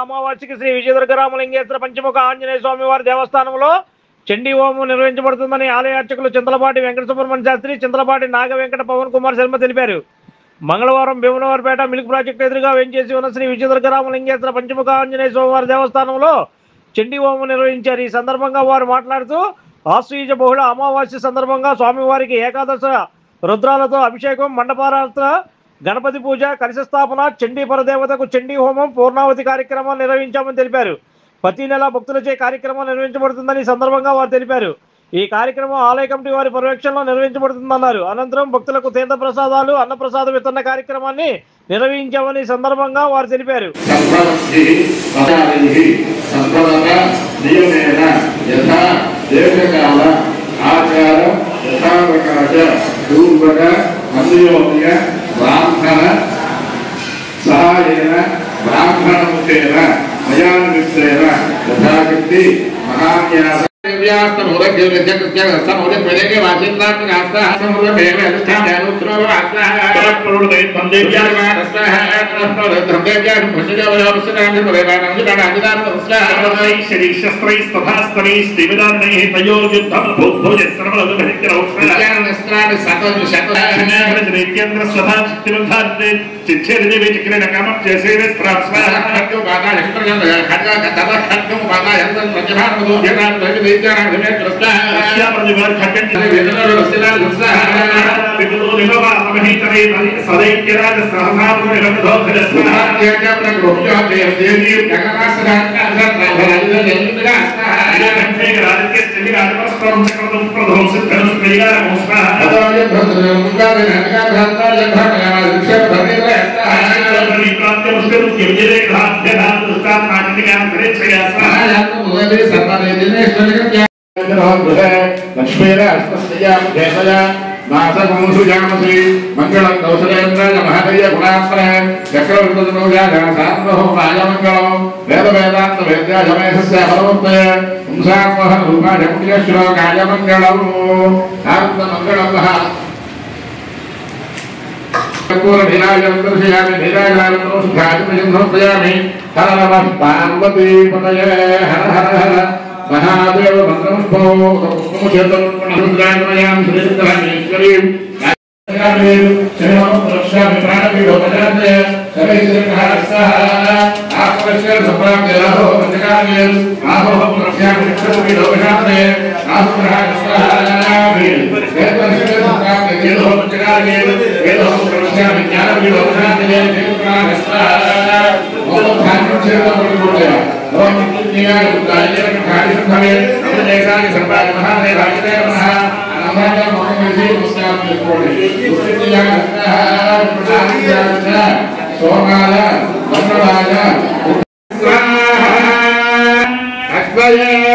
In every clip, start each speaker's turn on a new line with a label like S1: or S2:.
S1: అమావాస్యకి శ్రీ విజయదుర్గరామలింగేశ్వర పంచముఖ ఆంజనేయ స్వామి వారి దేవస్థానంలో చండీ హోమం నిర్వహించబడుతుందని ఆలయ అర్చకులు చింతలపాటి వెంకట సుబ్రహ్మణ్య శాస్త్రి, చింతలపాటి నాగ వెంకట పవన్ కుమార్ శర్మ తెలిపారు. మంగళవారం భీమనవారిపేట మిల్క్ ప్రాజెక్టు ఎదురుగా వేంచేసి ఉన్న శ్రీ విజయదుర్గరామలింగేశ్వర పంచముఖ ఆంజనేయ స్వామి వారి దేవస్థానంలో చండీ హోమం నిర్వహించారు. ఈ సందర్భంగా వారు మాట్లాడుతూ ఆశ్వయుజ బహుళ అమావాస్య సందర్భంగా స్వామివారికి ఏకాదశ రుద్రాలతో అభిషేకం, మండపారాధన, గణపతి పూజ, కలశ స్థాపన, చండీ పరదేవతకు చండీ హోమం, పూర్ణావతి కార్యక్రమాలు నిర్వహించామని తెలిపారు. ప్రతి నెల భక్తులచే కార్యక్రమం నిర్వహించబడుతుందని సందర్భంగా వారు తెలిపారు. ఈ కార్యక్రమం ఆలయ కమిటీ వారి పర్యవేక్షణలో నిర్వహించబడుతుందన్నారు. అనంతరం భక్తులకు తీర్థ ప్రసాదాలు, అన్నప్రసాద వితరణ కార్యక్రమాన్ని నిర్వహించామని సందర్భంగా వారు తెలిపారు.
S2: బ్రాహ్మణ సహాయేన బ్రాహ్మణముఖేన మయాన్విక్షేన యథాశక్తి మహాన్యాస नासकंसुजामसी मंगलम कौशलेन्द्राय महादेय गुणात्मने चक्रवर्तनोजासार्वभौमाय मंगलम वेद वेदांत वेद्याजमेशस्य फलोत्तये पुंसात्महं रूपाय पुण्यश्लोकाय मंगलम आत्म मंगलम नीराजंदर्शयामि नीराजनामि हर नमः पार्वती पतये हर हर हर महादेव मंत्रमुद्भवोमुद्रान्वयां श्रीरुद्रामेश्वरीं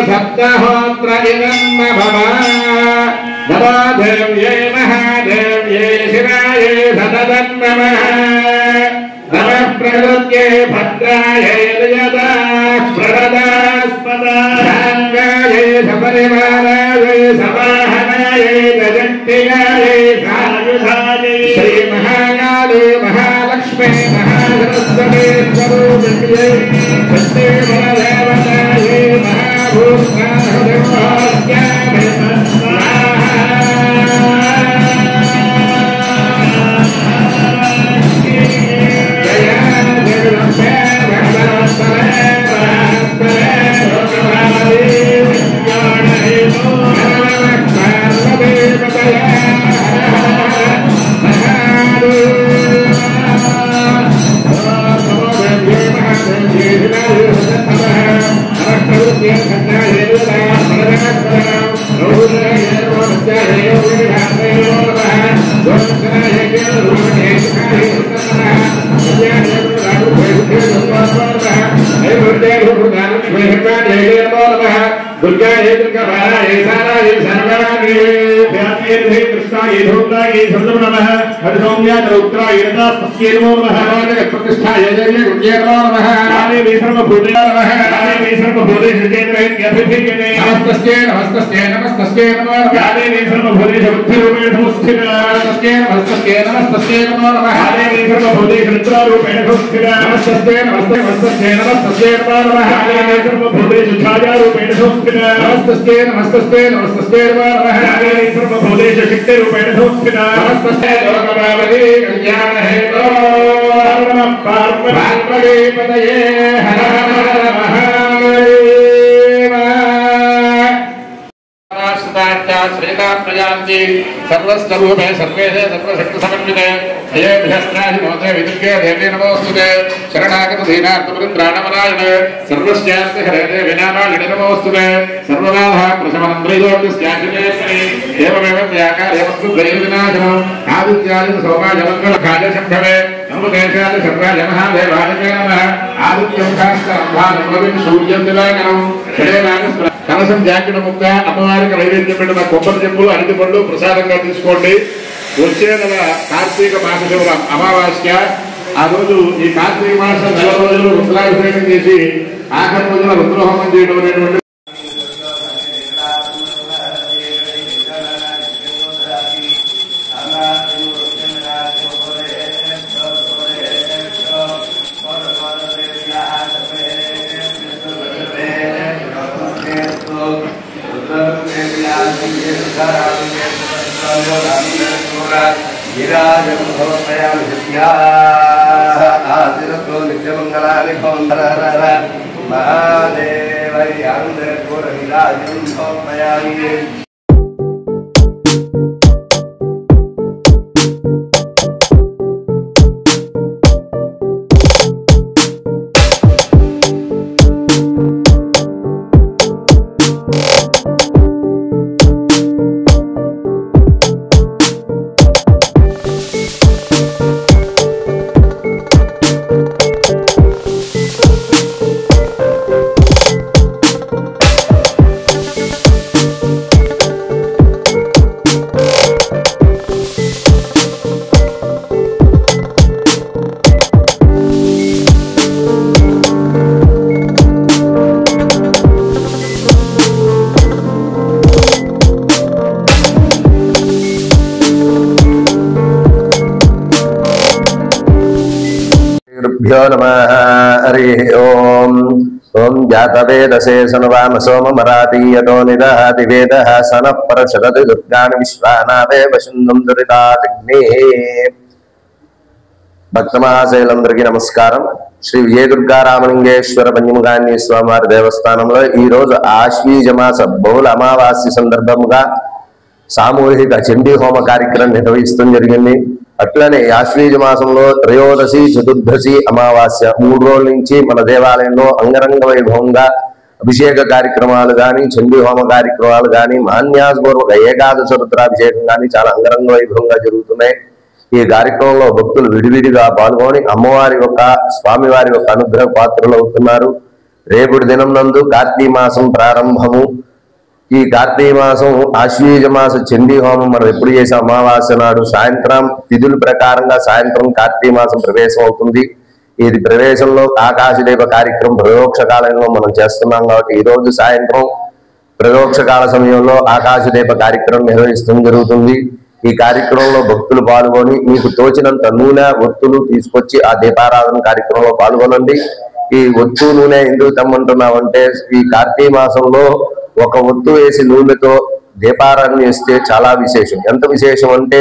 S2: सप्तहोत्र देव्ये महादेव्ये शिवाय सततं नमः नमः प्रकृत्ये भद्राय यदा प्रणदास्पदाय सपरिवाराय समाहनाय गजट्टियाय सायुधाय श्री महाकाले महालक्ष्मी महासरस्वती स्वरूपिण्ये सत्ये महादेवताय महाभूताय दुर्गा ये दुर्गा भारा ये सारा ये सर्वरागे व्याप्ये थे कृष्णा ये धूम्रा ये सर्वम नमः हरिसौम्या रुद्रा ये तस्ये नमो नमः राजक प्रतिष्ठा ये जय गुज्जे नमो नमः आदि विसर्व भूते नमः आदि विसर्व भूते सुचेतवे ज्ञापिते नमस्तस्ये नमस्तस्ये नमस्तस्ये नमो नमः आदि विसर्व भूते बुद्धि रूपेण संस्थित नमस्तस्ये नमस्तस्ये नमस्तस्ये नमो नमः आदि विसर्व भूते रुद्रा रूपेण संस्थित नमस्तस्ये नमस्तस्ये नमस्तस्ये नमो नमः आदि विसर्व भूते छाया रूपेण संस्थित नमस्तस्ये नमस्तस्ये नमस्तस्ये नमो नमः आदि विसर्व भूते शक्ति रूपेण संस्थित नमस्तस्ये लोकमावधि कल्याण हेतो नमः पार्वती पतये हर हर महादेव श्रीकांत प्रजापति सर्वस्वरूपे सर्वेशे सर्वशक्ति समन्विते जयभ्यस्त्राहि मोदे विदुर्गे देवे नमोस्तुते शरणागत दीनार्तपुत्राणमनायण सर्वस्यास्ति हरे देवी नारायणे नमोस्तुते सर्वबाधा प्रशमनं त्रैलोक्यस्याखिलेश्वरी एवमेव त्याकार्यवस्तु त्रैविनाशनम् आदित्यादि सौभाग्यमङ्गलकार्य शम्भवे नमोदेशादि सर्वाय महादेवाय नमः आदित्यं शास्त्रं सूर्यं दिवाकरं षडेनागस्त्र కలసం జాకెట్ ముక్క అమ్మవారికి నైవేద్యం పెట్టిన కొబ్బరి చెంబులు అరటి పళ్ళు ప్రసాదంగా తీసుకోండి. వచ్చే నెల కార్తీక మాస శివ అమావాస్య ఆ రోజు ఈ కార్తీక మాసం నెల రోజులు రుద్రాభిషేకం చేసి ఆఖరి రోజున రుద్రహోమం చేయడం అనేటువంటి
S3: नमः हरि ओम ओम जातवेदसे सनवाम सोममरातीयतो निदहति वेदः सनः परशरति दुर्गान् विश्वानावेव सिन्धुं दुरिताग्नि భక్తమహాశైలందరికీ నమస్కారం. శ్రీ విజయదుర్గా రామలింగేశ్వర పంచముఖాన్య స్వామివారి దేవస్థానంలో ఈ రోజు ఆశ్వీజ మాస బహుళ అమావాస్య సందర్భంగా సామూహిక చండీ హోమ కార్యక్రమం నిర్వహించడం జరిగింది. అట్లనే ఆశ్వీజ మాసంలో త్రయోదశి చతుర్దశి అమావాస్య 3 రోజుల నుంచి మన దేవాలయంలో అంగరంగ వైభవంగా అభిషేక కార్యక్రమాలు కానీ చండీ హోమ కార్యక్రమాలు కానీ మాన్యాసపూర్వక ఏకాదశ రుద్రాభిషేకం కానీ చాలా అంగరంగ వైభవంగా జరుగుతున్నాయి. ఈ కార్యక్రమంలో భక్తులు విడివిడిగా పాల్గొని అమ్మవారి యొక్క స్వామివారి యొక్క అనుగ్రహ పాత్రలు అవుతున్నారు. రేపటి దినం నందు కార్తీక మాసం ప్రారంభము. ఈ కార్తీక మాసం ఆశ్వీజ మాస చండీ హోమం మనం ఎప్పుడు చేసే అమావాస్య నాడు సాయంత్రం తిథుల ప్రకారంగా సాయంత్రం కార్తీక మాసం ప్రవేశం అవుతుంది. ఇది ప్రవేశంలో ఆకాశదీప కార్యక్రమం ప్రదోక్ష కాలంలో మనం చేస్తున్నాం కాబట్టి ఈ రోజు సాయంత్రం ప్రదోక్ష కాల సమయంలో ఆకాశదీప కార్యక్రమం నిర్వహించడం జరుగుతుంది. ఈ కార్యక్రమంలో భక్తులు పాల్గొని మీకు తోచినంత నూనె ఒత్తులు తీసుకొచ్చి ఆ దీపారాధన కార్యక్రమంలో పాల్గొనండి. ఈ ఒత్తు నూనె ఎందుకు తెమ్మంటున్నామంటే ఈ కార్తీక మాసంలో ఒక ఒత్తు వేసి నూనెతో దీపారాధన చేస్తే చాలా విశేషం. ఎంత విశేషం అంటే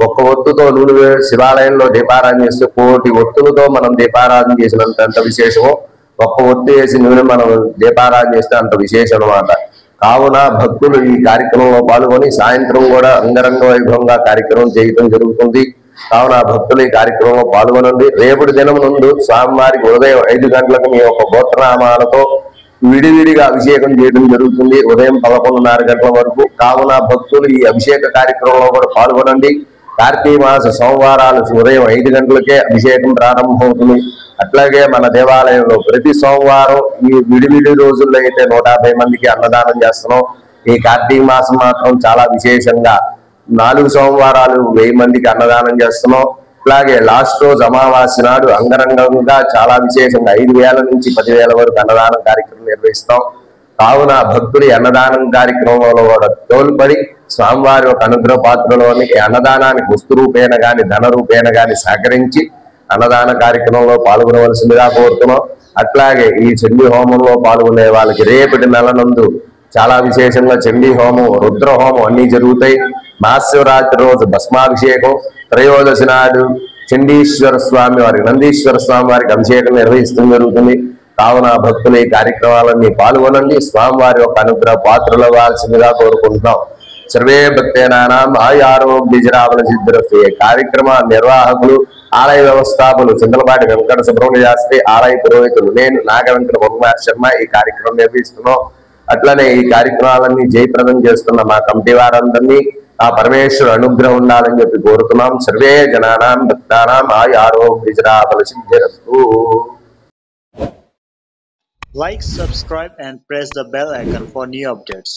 S3: ఒక్క ఒత్తుతో నూనె శివాలయంలో దీపారాధన చేస్తే 1 కోటి ఒత్తులతో మనం దీపారాధన చేసినంత ఎంత విశేషమో ఒక్క ఒత్తు వేసి నూనె మనం దీపారాధన చేస్తే అంత విశేషం అన్నమాట. కావున భక్తులు ఈ కార్యక్రమంలో పాల్గొని సాయంత్రం కూడా అంగరంగ వైభవంగా కార్యక్రమం చేయడం జరుగుతుంది. కావున భక్తులు ఈ కార్యక్రమంలో పాల్గొనండి. రేపటి దినం నుండి స్వామివారికి ఉదయం 5 గంటలకు మీ యొక్క గోత్రనామాలతో విడివిడిగా అభిషేకం చేయడం జరుగుతుంది ఉదయం 11:30 గంటల వరకు. కావున భక్తులు ఈ అభిషేక కార్యక్రమంలో కూడా పాల్గొనండి. కార్తీక మాస సోమవారాలు ఉదయం 5 గంటలకే అభిషేకం ప్రారంభమవుతుంది. అట్లాగే మన దేవాలయంలో ప్రతి సోమవారం ఈ విడివిడి రోజుల్లో అయితే 150 మందికి అన్నదానం చేస్తున్నాం. ఈ కార్తీక మాసం మాత్రం చాలా విశేషంగా 4 సోమవారాలు 1000 మందికి అన్నదానం చేస్తున్నాం. అలాగే లాస్ట్ రోజు అమావాస్య నాడు అంగరంగంగా చాలా విశేషంగా 5,000 నుంచి 10,000 వరకు అన్నదానం కార్యక్రమం నిర్వహిస్తాం. కావున భక్తుడి అన్నదానం కార్యక్రమంలో కూడా తోల్పడి స్వామివారి ఒక అనుగ్రహ పాత్రలోని అన్నదానానికి వస్తు రూపేణ గాని ధన రూపేణ గాని సహకరించి అన్నదాన కార్యక్రమంలో పాల్గొనవలసిందిగా కోరుతున్నాం. అట్లాగే ఈ చండీ హోమంలో పాల్గొనే వాళ్ళకి రేపటి నెల నందు చాలా విశేషంగా చండీ హోమం, రుద్ర హోమం అన్ని జరుగుతాయి. మహాశివరాత్రి రోజు భస్మాభిషేకం, త్రయోదశి నాడు చండీశ్వర స్వామి వారికి, నందీశ్వర స్వామి వారికి అభిషేకం నిర్వహిస్తూ జరుగుతుంది. కావున భక్తులు ఈ కార్యక్రమాలన్నీ పాల్గొనండి, స్వామివారి యొక్క అనుగ్రహ పాత్రలు అవ్వాల్సిందిగా కోరుకుంటున్నాం. సర్వే భక్తేనాం ఆయురారోగ్యజరావల సిద్ధిరస్తు. ఈ కార్యక్రమ నిర్వాహకులు, ఆలయ వ్యవస్థాపకులు చింతలపాటి వెంకట సుబ్రహ్మణ్య శాస్త్రి, ఆలయ పురోహితులు నేను నాగ వెంకట పవన్ శర్మ ఈ కార్యక్రమం నిర్వహిస్తున్నాం. అట్లనే ఈ కార్యక్రమాలన్నీ జయప్రదం చేస్తున్న మా కమిటీ వారందరినీ ఆ పరమేశ్వరు అనుగ్రహం ఉండాలని చెప్పి కోరుతున్నాం. సర్వే జనానాం భక్తానాం ఆయురారోగ్యజరావల సిద్ధిరస్తు.
S4: Like, subscribe and press the bell icon for new updates.